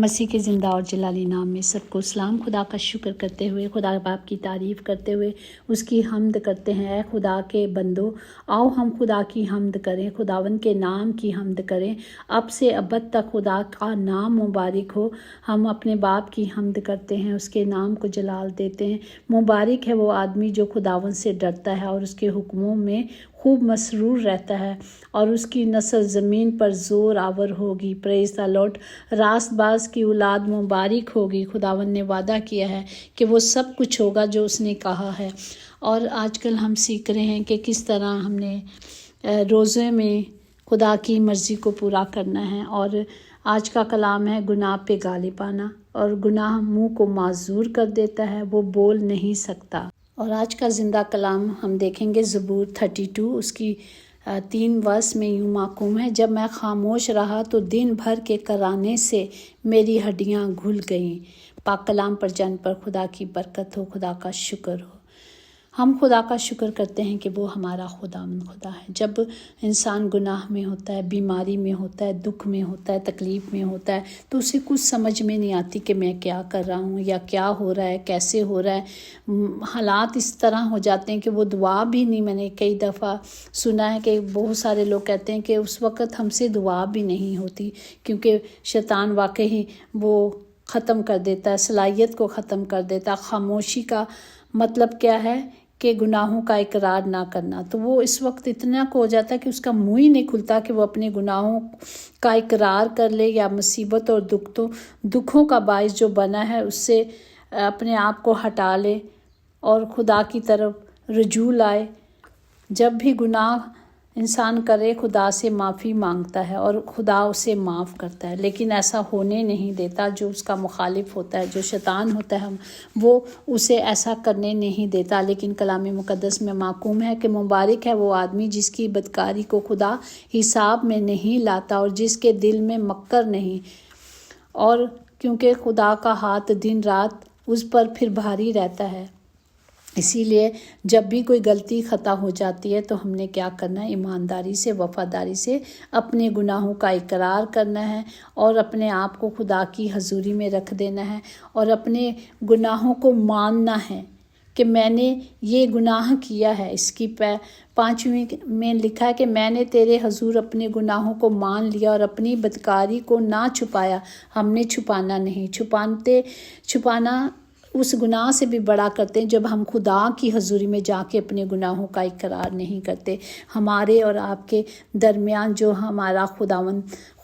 مسیح کے زندہ اور جلالی نام میں سب کو سلام۔ خدا کا شکر کرتے ہوئے، خدا باپ کی تعریف کرتے ہوئے اس کی حمد کرتے ہیں۔ اے خدا کے بندو، آؤ ہم خدا کی حمد کریں، خداوند کے نام کی حمد کریں۔ اب سے ابد تک خدا کا نام مبارک ہو۔ ہم اپنے باپ کی حمد کرتے ہیں، اس کے نام کو جلال دیتے ہیں۔ مبارک ہے وہ آدمی جو خداوند سے ڈرتا ہے اور اس کے حکموں میں خوب مسرور رہتا ہے، اور اس کی نسل زمین پر زور آور ہوگی۔ پریز دی لارڈ۔ راست باز کی اولاد مبارک ہوگی۔ خداوند نے وعدہ کیا ہے کہ وہ سب کچھ ہوگا جو اس نے کہا ہے۔ اور آج کل ہم سیکھ رہے ہیں کہ کس طرح ہم نے روزے میں خدا کی مرضی کو پورا کرنا ہے۔ اور آج کا کلام ہے گناہ پہ غالب پانا، اور گناہ منہ کو معذور کر دیتا ہے، وہ بول نہیں سکتا۔ اور آج کا زندہ کلام ہم دیکھیں گے زبور 32، اس کی 3 ورس میں یوں محکوم ہے: جب میں خاموش رہا تو دن بھر کے کرانے سے میری ہڈیاں گھل گئیں۔ پاک کلام پر جن پر خدا کی برکت ہو، خدا کا شکر ہو۔ ہم خدا کا شکر کرتے ہیں کہ وہ ہمارا خدا ہے۔ جب انسان گناہ میں ہوتا ہے، بیماری میں ہوتا ہے، دکھ میں ہوتا ہے، تکلیف میں ہوتا ہے، تو اسے کچھ سمجھ میں نہیں آتی کہ میں کیا کر رہا ہوں یا کیا ہو رہا ہے، کیسے ہو رہا ہے۔ حالات اس طرح ہو جاتے ہیں کہ وہ دعا بھی نہیں، میں نے کئی دفعہ سنا ہے کہ بہت سارے لوگ کہتے ہیں کہ اس وقت ہم سے دعا بھی نہیں ہوتی، کیونکہ شیطان واقعی وہ ختم کر دیتا ہے، صلاحیت کو ختم کر دیتا ہے۔ خاموشی کا مطلب کیا ہے کہ گناہوں کا اقرار نہ کرنا۔ تو وہ اس وقت اتنا کو ہو جاتا ہے کہ اس کا منہ ہی نہیں کھلتا کہ وہ اپنے گناہوں کا اقرار کر لے، یا مصیبت اور دکھوں کا باعث جو بنا ہے اس سے اپنے آپ کو ہٹا لے اور خدا کی طرف رجوع لائے۔ جب بھی گناہ انسان کرے، خدا سے معافی مانگتا ہے اور خدا اسے معاف کرتا ہے، لیکن ایسا ہونے نہیں دیتا۔ جو اس کا مخالف ہوتا ہے، جو شیطان ہوتا ہے، وہ اسے ایسا کرنے نہیں دیتا۔ لیکن کلام مقدس میں محکوم ہے کہ مبارک ہے وہ آدمی جس کی بدکاری کو خدا حساب میں نہیں لاتا اور جس کے دل میں مکر نہیں، اور کیونکہ خدا کا ہاتھ دن رات اس پر پھر بھاری رہتا ہے۔ اسی لیے جب بھی کوئی غلطی خطا ہو جاتی ہے تو ہم نے کیا کرنا ہے؟ ایمانداری سے، وفاداری سے اپنے گناہوں کا اقرار کرنا ہے اور اپنے آپ کو خدا کی حضوری میں رکھ دینا ہے، اور اپنے گناہوں کو ماننا ہے کہ میں نے یہ گناہ کیا ہے۔ اس کی 5ویں میں لکھا ہے کہ میں نے تیرے حضور اپنے گناہوں کو مان لیا اور اپنی بدکاری کو نہ چھپایا۔ ہم نے چھپانا نہیں، چھپانا اس گناہ سے بھی بڑا کرتے ہیں جب ہم خدا کی حضوری میں جا کے اپنے گناہوں کا اقرار نہیں کرتے۔ ہمارے اور آپ کے درمیان جو ہمارا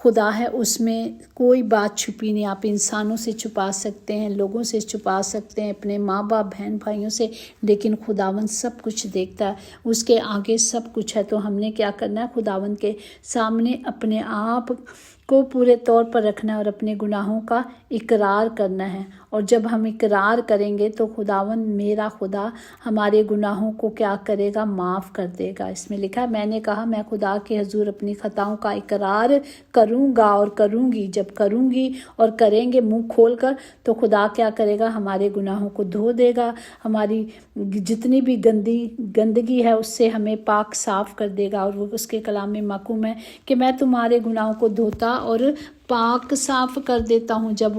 خدا ہے، اس میں کوئی بات چھپی نہیں۔ آپ انسانوں سے چھپا سکتے ہیں، لوگوں سے چھپا سکتے ہیں، اپنے ماں باپ، بہن بھائیوں سے، لیکن خداوند سب کچھ دیکھتا ہے، اس کے آگے سب کچھ ہے۔ تو ہم نے کیا کرنا ہے؟ خداوند کے سامنے اپنے آپ کو پورے طور پر رکھنا ہے اور اپنے گناہوں کا اقرار کرنا ہے۔ اور جب ہم اقرار کریں گے تو خداوند میرا خدا ہمارے گناہوں کو کیا کرے گا؟ معاف کر دے گا۔ اس میں لکھا ہے، میں نے کہا میں خدا کے حضور اپنی خطاؤں کا اقرار کروں گا اور کروں گی۔ جب کروں گی اور کریں گے منہ کھول کر، تو خدا کیا کرے گا؟ ہمارے گناہوں کو دھو دے گا، ہماری جتنی بھی گندگی ہے اس سے ہمیں پاک صاف کر دے گا۔ اور وہ اس کے کلام میں محکوم ہے کہ میں تمہارے گناہوں کو دھوتا اور پاک صاف کر دیتا ہوں۔ جب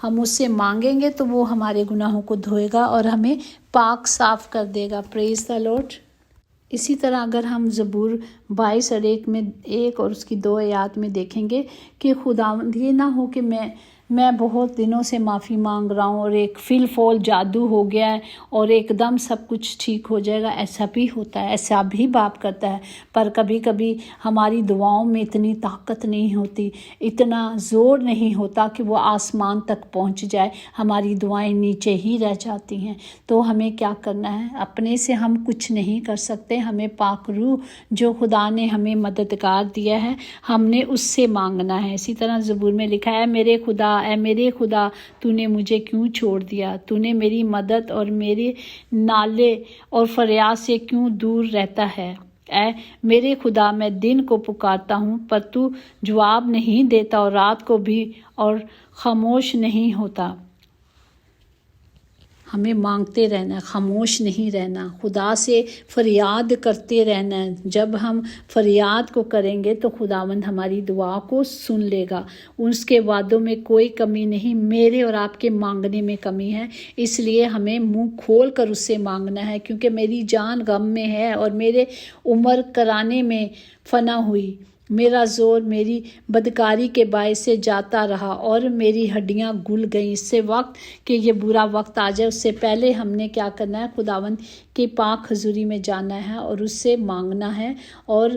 ہم اس سے مانگیں گے تو وہ ہمارے گناہوں کو دھوئے گا اور ہمیں پاک صاف کر دے گا۔ پریز دی لارڈ۔ اسی طرح اگر ہم زبور 22 اور 1 اور اس کی 2 آیات میں دیکھیں گے کہ خداوند یہ نہ ہو کہ میں بہت دنوں سے معافی مانگ رہا ہوں اور ایک فی الفور جادو ہو گیا ہے اور ایک دم سب کچھ ٹھیک ہو جائے گا۔ ایسا بھی ہوتا ہے، ایسا بھی باپ کرتا ہے، پر کبھی کبھی ہماری دعاؤں میں اتنی طاقت نہیں ہوتی، اتنا زور نہیں ہوتا کہ وہ آسمان تک پہنچ جائے۔ ہماری دعائیں نیچے ہی رہ جاتی ہیں۔ تو ہمیں کیا کرنا ہے؟ اپنے سے ہم کچھ نہیں کر سکتے، ہمیں پاک روح جو خدا نے ہمیں مددگار دیا ہے، ہم نے اس سے مانگنا ہے۔ اسی طرح زبور میں لکھا ہے، میرے خدا تو نے مجھے کیوں چھوڑ دیا؟ تو نے میری مدد اور میرے نالے اور فریاد سے کیوں دور رہتا ہے؟ اے میرے خدا، میں دن کو پکارتا ہوں پر تو جواب نہیں دیتا، اور رات کو بھی اور خاموش نہیں ہوتا۔ ہمیں مانگتے رہنا ہے، خاموش نہیں رہنا، خدا سے فریاد کرتے رہنا ہے۔ جب ہم فریاد کو کریں گے تو خداوند ہماری دعا کو سن لے گا۔ اس کے وعدوں میں کوئی کمی نہیں، میرے اور آپ کے مانگنے میں کمی ہے، اس لیے ہمیں منہ کھول کر اس سے مانگنا ہے، کیونکہ میری جان غم میں ہے اور میرے عمر کرانے میں فنا ہوئی، میرا زور میری بدکاری کے باعث سے جاتا رہا اور میری ہڈیاں گل گئیں۔ اس سے وقت کہ یہ برا وقت آ جائے اس سے پہلے ہم نے کیا کرنا ہے؟ خداوند کی پاک حضوری میں جانا ہے اور اس سے مانگنا ہے اور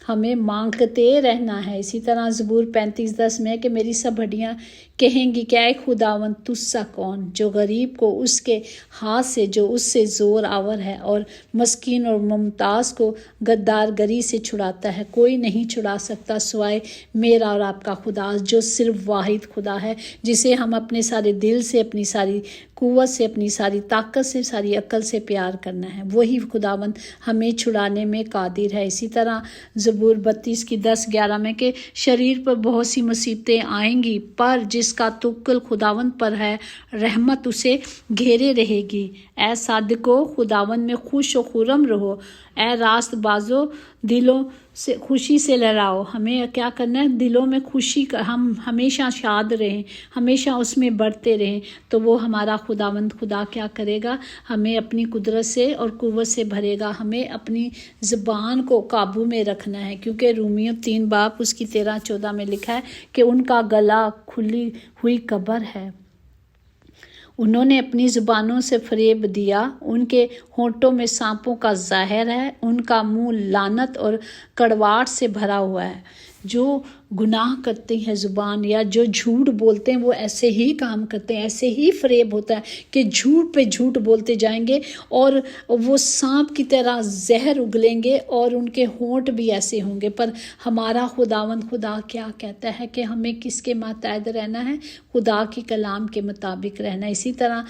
ہمیں مانگتے رہنا ہے۔ اسی طرح زبور 35:10 میں ہے کہ میری سب ہڈیاں کہیں گی کہ اے خداوند تجھ سا کون، جو غریب کو اس کے ہاتھ سے جو اس سے زور آور ہے اور مسکین اور ممتاز کو غدار گری سے چھڑاتا ہے۔ کوئی نہیں چھڑا سکتا سوائے میرا اور آپ کا خدا، جو صرف واحد خدا ہے، جسے ہم اپنے سارے دل سے، اپنی ساری قوت سے، اپنی ساری طاقت سے، ساری عقل سے پیار کرنا ہے۔ وہی خداوند ہمیں چھڑانے میں قادر ہے۔ اسی طرح زبور 32:10-11 میں کہ شریر پر بہت سی مصیبتیں آئیں گی، پر جس کا توکل خداوند پر ہے رحمت اسے گھیرے رہے گی۔ اے صادقو خداوند میں خوش و خرم رہو، اے راست بازو دلوں سے خوشی سے لہراؤ۔ ہمیں کیا کرنا ہے؟ دلوں میں خوشی ہم ہمیشہ شاد رہیں، ہمیشہ اس میں بڑھتے رہیں، تو وہ ہمارا خداوند خدا کیا کرے گا؟ ہمیں اپنی قدرت سے اور قوت سے بھرے گا۔ ہمیں اپنی زبان کو قابو میں رکھنا ہے، کیونکہ رومیو 3 اس کی 13-14 میں لکھا ہے کہ ان کا گلا کھلی ہوئی قبر ہے، انہوں نے اپنی زبانوں سے فریب دیا، ان کے ہونٹوں میں سانپوں کا زہر ہے، ان کا منہ لعنت اور کڑواہٹ سے بھرا ہوا ہے۔ جو گناہ کرتے ہیں زبان یا جو جھوٹ بولتے ہیں وہ ایسے ہی کام کرتے ہیں، ایسے ہی فریب ہوتا ہے کہ جھوٹ پہ جھوٹ بولتے جائیں گے اور وہ سانپ کی طرح زہر اگلیں گے اور ان کے ہونٹ بھی ایسے ہوں گے۔ پر ہمارا خداوند خدا کیا کہتا ہے کہ ہمیں کس کے ماتحت رہنا ہے؟ خدا کے کلام کے مطابق رہنا ہے۔ اسی طرح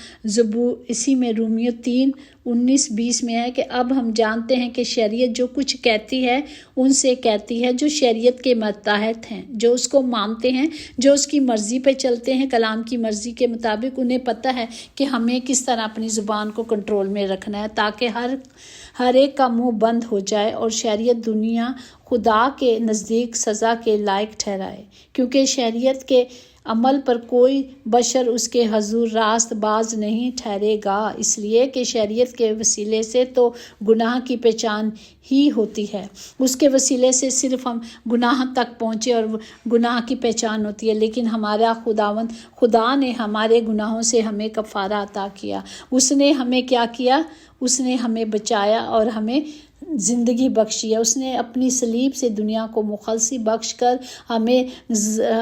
اسی میں رومیو 3:19-20 میں ہے کہ اب ہم جانتے ہیں کہ شریعت جو کچھ کہتی ہے ان سے کہتی ہے جو شریعت کے ماتحت ہیں، جو اس کو مانتے ہیں، جو اس کی مرضی پہ چلتے ہیں، کلام کی مرضی کے مطابق، انہیں پتہ ہے کہ ہمیں کس طرح اپنی زبان کو کنٹرول میں رکھنا ہے تاکہ ہر ایک کا منہ بند ہو جائے اور شریعت دنیا خدا کے نزدیک سزا کے لائق ٹھہرائے، کیونکہ شریعت کے عمل پر کوئی بشر اس کے حضور راست باز نہیں ٹھہرے گا، اس لیے کہ شریعت کے وسیلے سے تو گناہ کی پہچان ہی ہوتی ہے، اس کے وسیلے سے صرف ہم گناہ تک پہنچے اور گناہ کی پہچان ہوتی ہے، لیکن ہمارا خداوند خدا نے ہمارے گناہوں سے ہمیں کفارہ عطا کیا، اس نے ہمیں کیا کیا؟ اس نے ہمیں بچایا اور ہمیں زندگی بخشی ہے، اس نے اپنی صلیب سے دنیا کو مخلصی بخش کر ہمیں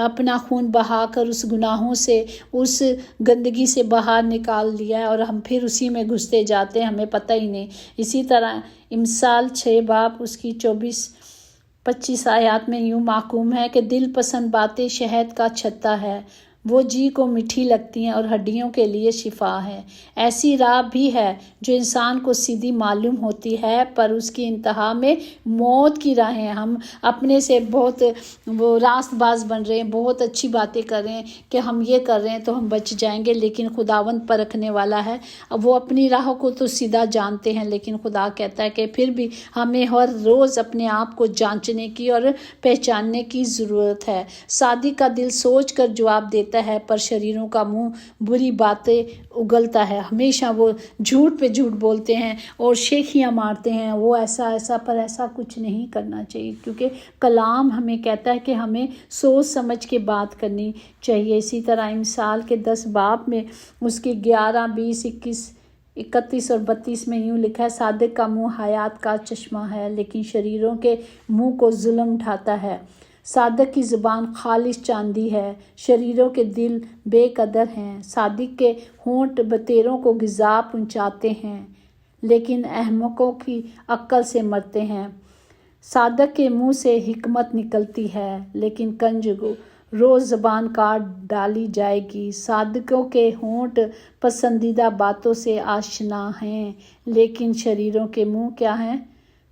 اپنا خون بہا کر اس گناہوں سے، اس گندگی سے باہر نکال لیا ہے اور ہم پھر اسی میں گھستے جاتے ہیں، ہمیں پتہ ہی نہیں۔ اسی طرح امثال 6 اس کی 24-25 آیات میں یوں محکوم ہے کہ دل پسند باتیں شہد کا چھتا ہے، وہ جی کو میٹھی لگتی ہیں اور ہڈیوں کے لیے شفا ہے۔ ایسی راہ بھی ہے جو انسان کو سیدھی معلوم ہوتی ہے پر اس کی انتہا میں موت کی راہیں ہیں۔ ہم اپنے سے بہت وہ راست باز بن رہے ہیں، بہت اچھی باتیں کر رہے ہیں کہ ہم یہ کر رہے ہیں تو ہم بچ جائیں گے، لیکن خداوند پرکھنے والا ہے، وہ اپنی راہوں کو تو سیدھا جانتے ہیں، لیکن خدا کہتا ہے کہ پھر بھی ہمیں ہر روز اپنے آپ کو جانچنے کی اور پہچاننے کی ضرورت ہے۔ صادق کا دل سوچ کر جواب دیتا ہے پر شریروں کا منہ بری باتیں اگلتا ہے۔ ہمیشہ وہ جھوٹ پہ جھوٹ بولتے ہیں اور شیخیاں مارتے ہیں، وہ ایسا پر ایسا کچھ نہیں کرنا چاہیے، کیونکہ کلام ہمیں کہتا ہے کہ ہمیں سوچ سمجھ کے بات کرنی چاہیے۔ اسی طرح امثال کے 10 میں اس کی 11, 20, 21, 31 اور 32 میں یوں لکھا ہے، صادق کا منہ حیات کا چشمہ ہے لیکن شریروں کے منہ کو ظلم ڈھاتا ہے۔ صادق کی زبان خالص چاندی ہے، شریروں کے دل بے قدر ہیں۔ صادق کے ہونٹ بتیروں کو غذا پہنچاتے ہیں لیکن احمقوں کی عقل سے مرتے ہیں۔ صادق کے منہ سے حکمت نکلتی ہے لیکن کنج روز زبان کاٹ ڈالی جائے گی۔ صادقوں کے ہونٹ پسندیدہ باتوں سے آشنا ہیں لیکن شریروں کے منہ کیا ہیں؟